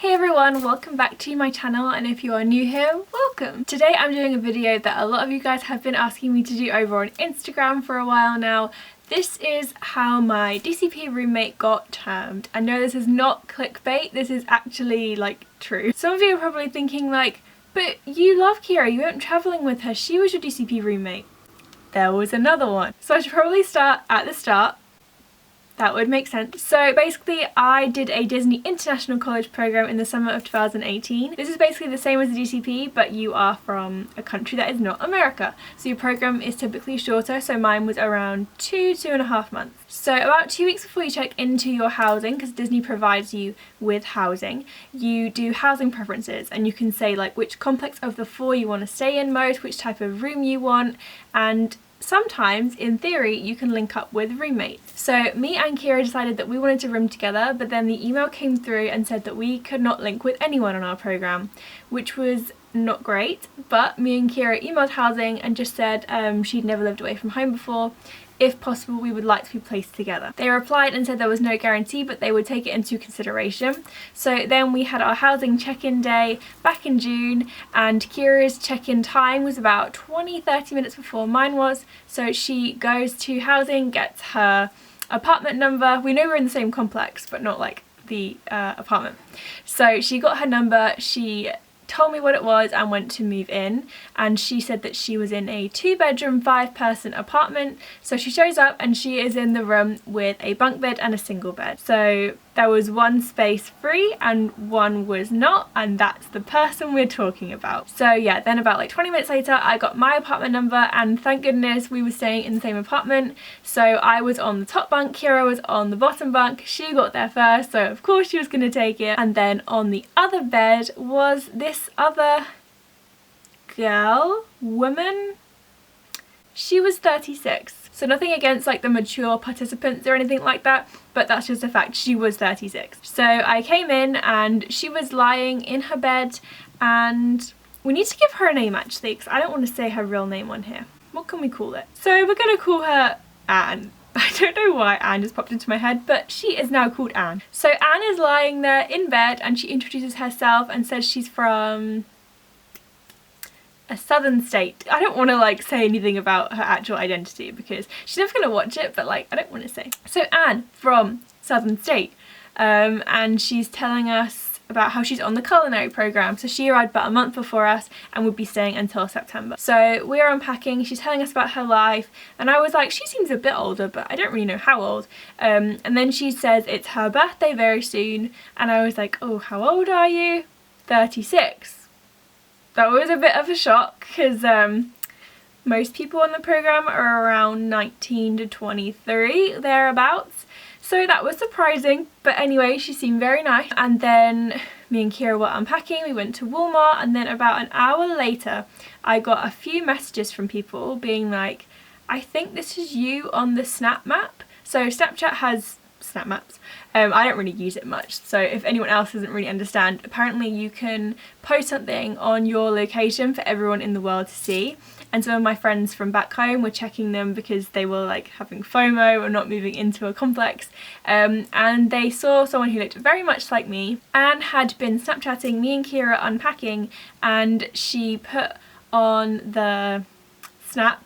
Hey everyone, welcome back to my channel, and if you are new here, welcome! Today I'm doing a video that a lot of you guys have been asking me to do over on Instagram for a while now. This is how my DCP roommate got termed. I know this is not clickbait, this is actually like true. Some of you are probably thinking like, but you love Kira, you went travelling with her, she was your DCP roommate. There was another one. So I should probably start at the start. That would make sense. So basically I did a Disney International College program in the summer of 2018. This is basically the same as the DCP, but you are from a country that is not America. So your program is typically shorter, so mine was around 2.5 months. So about 2 weeks before you check into your housing, because Disney provides you with housing, you do housing preferences and you can say like which complex of the 4 you want to stay in most, which type of room you want, and sometimes, in theory, you can link up with roommates. So me and Kira decided that we wanted to room together, but then the email came through and said that we could not link with anyone on our program, which was not great. But me and Kira emailed housing and just said she'd never lived away from home before. If possible, we would like to be placed together. They replied and said there was no guarantee, but they would take it into consideration. So then we had our housing check-in day back in June, and Kira's check-in time was about 20-30 minutes before mine was. So she goes to housing, gets her apartment number. We know we're in the same complex, but not like the apartment. So she got her number, she told me what it was and went to move in, and she said that she was in a 2-bedroom 5-person apartment. So she shows up and she is in the room with a bunk bed and a single bed. So there was one space free and one was not, and that's the person we're talking about. So yeah, then about like 20 minutes later I got my apartment number, and thank goodness we were staying in the same apartment. So I was on the top bunk, Kira was on the bottom bunk. She got there first, so of course she was going to take it. And then on the other bed was this other woman. She was 36. So nothing against like the mature participants or anything like that, but that's just a fact, she was 36. So I came in and she was lying in her bed, and we need to give her a name actually, because I don't want to say her real name on here. What can we call it? So we're going to call her Anne. I don't know why Anne just popped into my head, but she is now called Anne. So Anne is lying there in bed and she introduces herself and says she's from a southern state. I don't want to like say anything about her actual identity because she's never going to watch it, but like I don't want to say. So Anne from southern state, and she's telling us about how she's on the culinary program. So she arrived about a month before us and would be staying until September. So we are unpacking, she's telling us about her life, and I was like, she seems a bit older, but I don't really know how old. And then she says it's her birthday very soon, and I was like, oh, how old are you? 36. That was a bit of a shock because most people on the program are around 19 to 23, thereabouts. So that was surprising, but anyway, she seemed very nice. And then me and Kira were unpacking, we went to Walmart, and then about an hour later I got a few messages from people being like, I think this is you on the Snap map. So Snapchat has Snap maps. I don't really use it much, so if anyone else doesn't really understand, apparently you can post something on your location for everyone in the world to see. And some of my friends from back home were checking them because they were like having FOMO or not moving into a complex, and they saw someone who looked very much like me. Anne had been Snapchatting me and Kira unpacking, and she put on the Snap,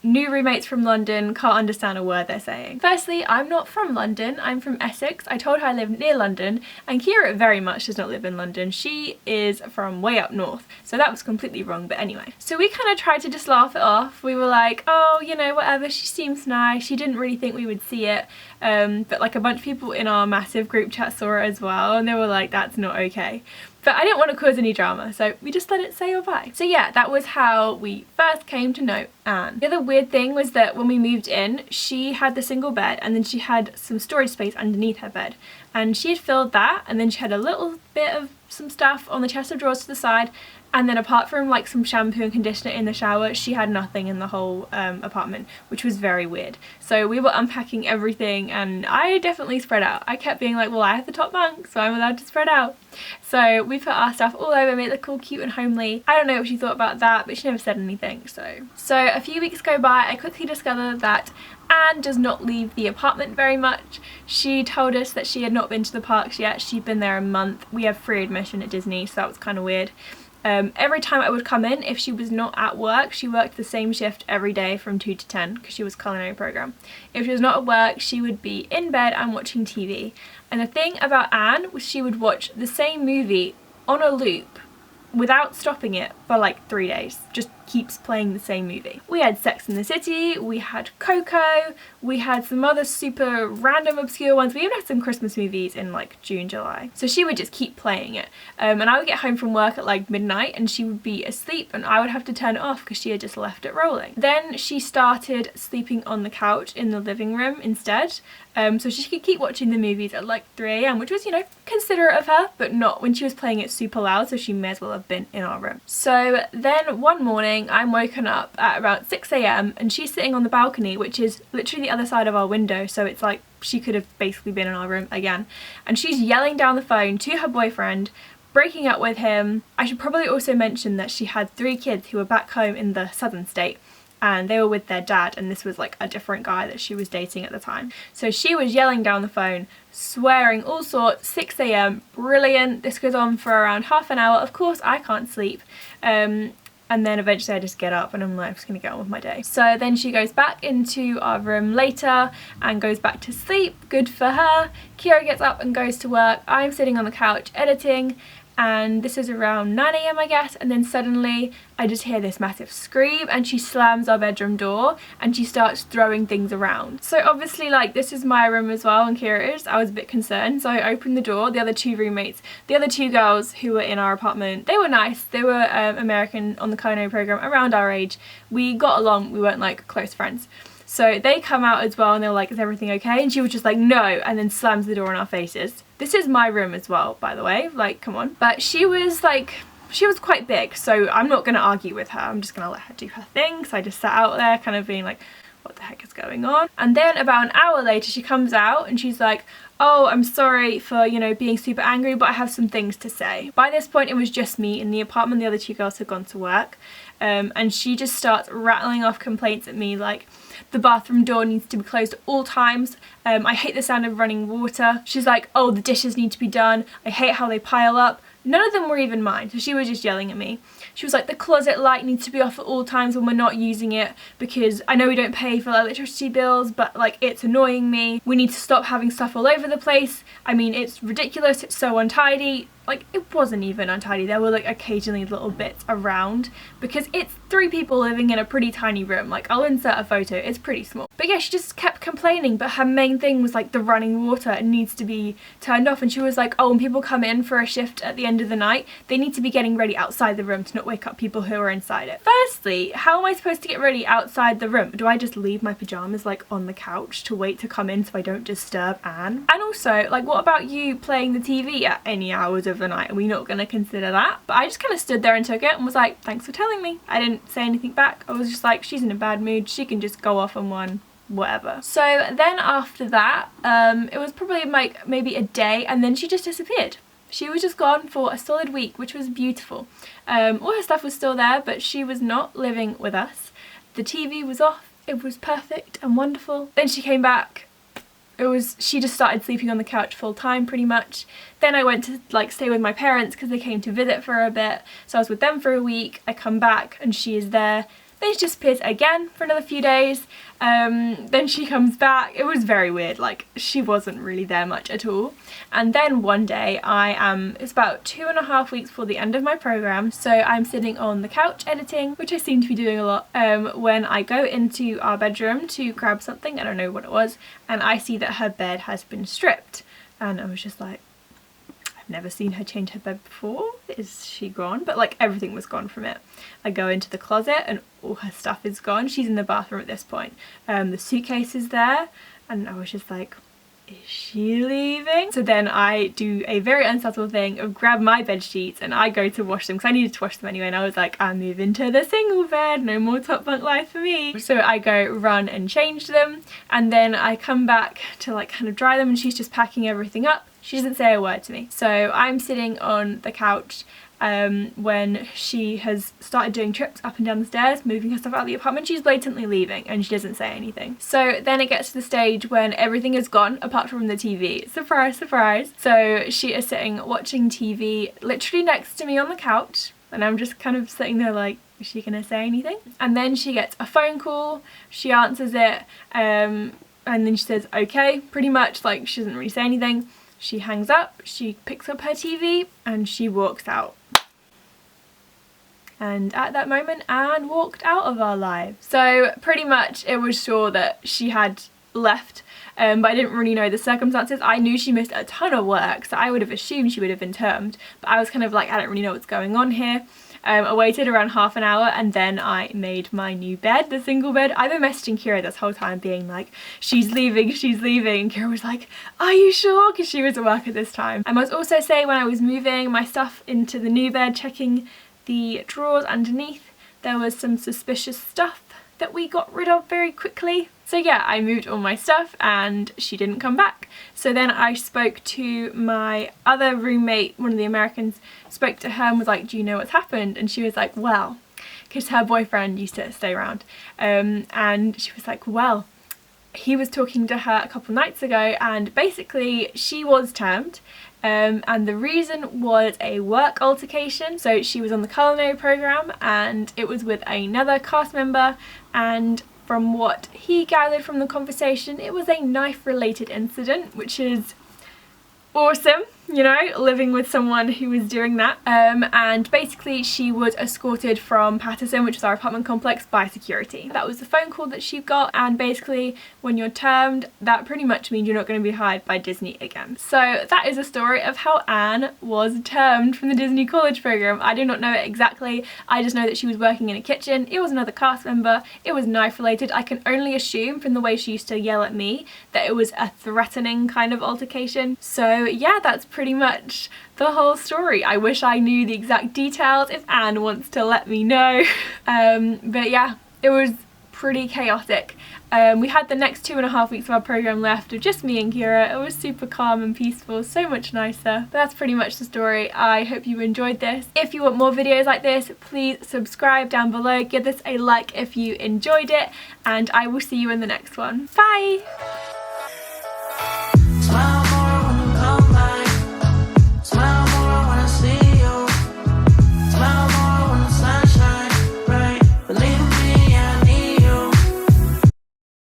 new roommates from London, can't understand a word they're saying. Firstly, I'm not from London, I'm from Essex. I told her I live near London, and Kira very much does not live in London. She is from way up north, so that was completely wrong, but anyway. So we kind of tried to just laugh it off. We were like, oh, you know, whatever, she seems nice. She didn't really think we would see it, but like a bunch of people in our massive group chat saw it as well, and they were like, that's not okay. But I didn't want to cause any drama, so we just let it say goodbye. So yeah, that was how we first came to know Anne. The other weird thing was that when we moved in, she had the single bed and then she had some storage space underneath her bed. And she had filled that, and then she had a little bit of some stuff on the chest of drawers to the side, and then apart from like some shampoo and conditioner in the shower, she had nothing in the whole apartment, which was very weird. So we were unpacking everything and I definitely spread out. I kept being like, well, I have the top bunk, so I'm allowed to spread out. So we put our stuff all over, made it look all cute and homely. I don't know what she thought about that, but she never said anything. So a few weeks go by, I quickly discovered that Anne does not leave the apartment very much. She told us that she had not been to the parks yet. She'd been there a month. We have free admission at Disney, so that was kind of weird. Every time I would come in, if she was not at work, she worked the same shift every day from 2 to 10 because she was culinary program. If she was not at work, she would be in bed and watching TV. And the thing about Anne was she would watch the same movie on a loop without stopping it for like 3 days. Just keeps playing the same movie. We had Sex and the City, we had Coco, we had some other super random obscure ones. We even had some Christmas movies in like June, July. So she would just keep playing it. And I would get home from work at like midnight and she would be asleep and I would have to turn it off because she had just left it rolling. Then she started sleeping on the couch in the living room instead. So she could keep watching the movies at like 3 AM, which was, you know, considerate of her, but not when she was playing it super loud, so she may as well have been in our room. So then one morning I'm woken up at about 6 AM and she's sitting on the balcony, which is literally the other side of our window, so it's like she could have basically been in our room again. And she's yelling down the phone to her boyfriend, breaking up with him. I should probably also mention that she had 3 kids who were back home in the southern state, and they were with their dad, and this was like a different guy that she was dating at the time. So she was yelling down the phone, swearing all sorts. 6 AM, brilliant. This goes on for around half an hour. Of course I can't sleep. And then eventually I just get up and I'm like, I'm just gonna get on with my day. So then she goes back into our room later and goes back to sleep. Good for her. Kira gets up and goes to work. I'm sitting on the couch editing, and this is around 9 AM I guess, and then suddenly I just hear this massive scream and she slams our bedroom door and she starts throwing things around. So obviously, like, this is my room as well and Kira's. I was a bit concerned, so I opened the door. The other 2 roommates, the other 2 girls who were in our apartment, they were nice. They were American on the culinary program, around our age. We got along, we weren't like close friends. So they come out as well and they were like, is everything okay? And she was just like, no, and then slams the door in our faces. This is my room as well, by the way, like, come on. But she was like, she was quite big, so I'm not gonna argue with her. I'm just gonna let her do her thing. So I just sat out there kind of being like, what the heck is going on? And then about an hour later she comes out and she's like, oh, I'm sorry for, you know, being super angry, but I have some things to say. By this point it was just me in the apartment. The other 2 girls had gone to work. And she just starts rattling off complaints at me like, the bathroom door needs to be closed at all times. I hate the sound of running water. She's like, oh, the dishes need to be done. I hate how they pile up. None of them were even mine, so she was just yelling at me. She was like, the closet light needs to be off at all times when we're not using it, because I know we don't pay for electricity bills, but like, it's annoying me. We need to stop having stuff all over the place. I mean, it's ridiculous, it's so untidy. Like, it wasn't even untidy. There were like occasionally little bits around because it's 3 people living in a pretty tiny room. Like, I'll insert a photo, it's pretty small. But yeah, she just kept complaining, but her main thing was like the running water, it needs to be turned off. And she was like, oh, when people come in for a shift at the end of the night, they need to be getting ready outside the room to not wake up people who are inside it. Firstly, how am I supposed to get ready outside the room? Do I just leave my pajamas like on the couch to wait to come in so I don't disturb Anne? And also, like, what about you playing the TV at any hours of the night? Are we not going to consider that? But I just kind of stood there and took it and was like, thanks for telling me. I didn't say anything back. I was just like, she's in a bad mood, she can just go off on one, whatever. So then after that, it was probably like maybe a day, and then she just disappeared. She was just gone for a solid week, which was beautiful. All her stuff was still there, but she was not living with us. The TV was off. It was perfect and wonderful. Then she came back. She just started sleeping on the couch full time pretty much. Then I went to like stay with my parents because they came to visit for a bit. So I was with them for a week. I come back and she is there. Then she disappears again for another few days. Then she comes back. It was very weird, like she wasn't really there much at all. And then one day it's about 2.5 weeks before the end of my program, so I'm sitting on the couch editing, which I seem to be doing a lot, when I go into our bedroom to grab something, I don't know what it was, and I see that her bed has been stripped. And I was just like, never seen her change her bed before. Is she gone? But like everything was gone from it. I go into the closet and all her stuff is gone. She's in the bathroom at this point. The suitcase is there and I was just like, is she leaving? So then I do a very unsubtle thing of grab my bed sheets and I go to wash them because I needed to wash them anyway, and I was like, I'm moving to the single bed, no more top bunk life for me. So I go run and change them, and then I come back to like kind of dry them, and she's just packing everything up. She doesn't say a word to me. So I'm sitting on the couch when she has started doing trips up and down the stairs, moving her stuff out of the apartment. She's blatantly leaving and she doesn't say anything. So then it gets to the stage when everything is gone apart from the TV. Surprise, surprise. So she is sitting watching TV literally next to me on the couch, and I'm just kind of sitting there like, is she gonna say anything? And then she gets a phone call, she answers it, and then she says okay, pretty much, like she doesn't really say anything. She hangs up, she picks up her TV and she walks out. And at that moment, Anne walked out of our lives. So pretty much it was sure that she had left, but I didn't really know the circumstances. I knew she missed a ton of work, so I would have assumed she would have been termed, but I was kind of like, I don't really know what's going on here. I waited around half an hour and then I made my new bed, the single bed. I've been messaging Kira this whole time being like, she's leaving, she's leaving. And Kira was like, are you sure? Because she was at work at this time. I must also say, when I was moving my stuff into the new bed, checking the drawers underneath, there was some suspicious stuff that we got rid of very quickly. So yeah, I moved all my stuff and she didn't come back. So then I spoke to my other roommate, one of the Americans, spoke to her and was like, do you know what's happened? And she was like, well, because her boyfriend used to stay around, and she was like, well, he was talking to her a couple nights ago and basically she was termed, and the reason was a work altercation. So she was on the culinary program and it was with another cast member, and from what he gathered from the conversation, it was a knife related incident, which is awesome, you know, living with someone who was doing that. And basically she was escorted from Patterson, which is our apartment complex, by security. That was the phone call that she got, and basically when you're termed, that pretty much means you're not going to be hired by Disney again. So that is a story of how Anne was termed from the Disney college program. I do not know it exactly, I just know that she was working in a kitchen, it was another cast member, it was knife related. I can only assume from the way she used to yell at me that it was a threatening kind of altercation. So yeah, that's pretty much the whole story. I wish I knew the exact details. If Anne wants to let me know. But yeah, it was pretty chaotic. We had the next 2.5 weeks of our program left of just me and Kira. It was super calm and peaceful, so much nicer. But that's pretty much the story. I hope you enjoyed this. If you want more videos like this, please subscribe down below. Give this a like if you enjoyed it, and I will see you in the next one. Bye!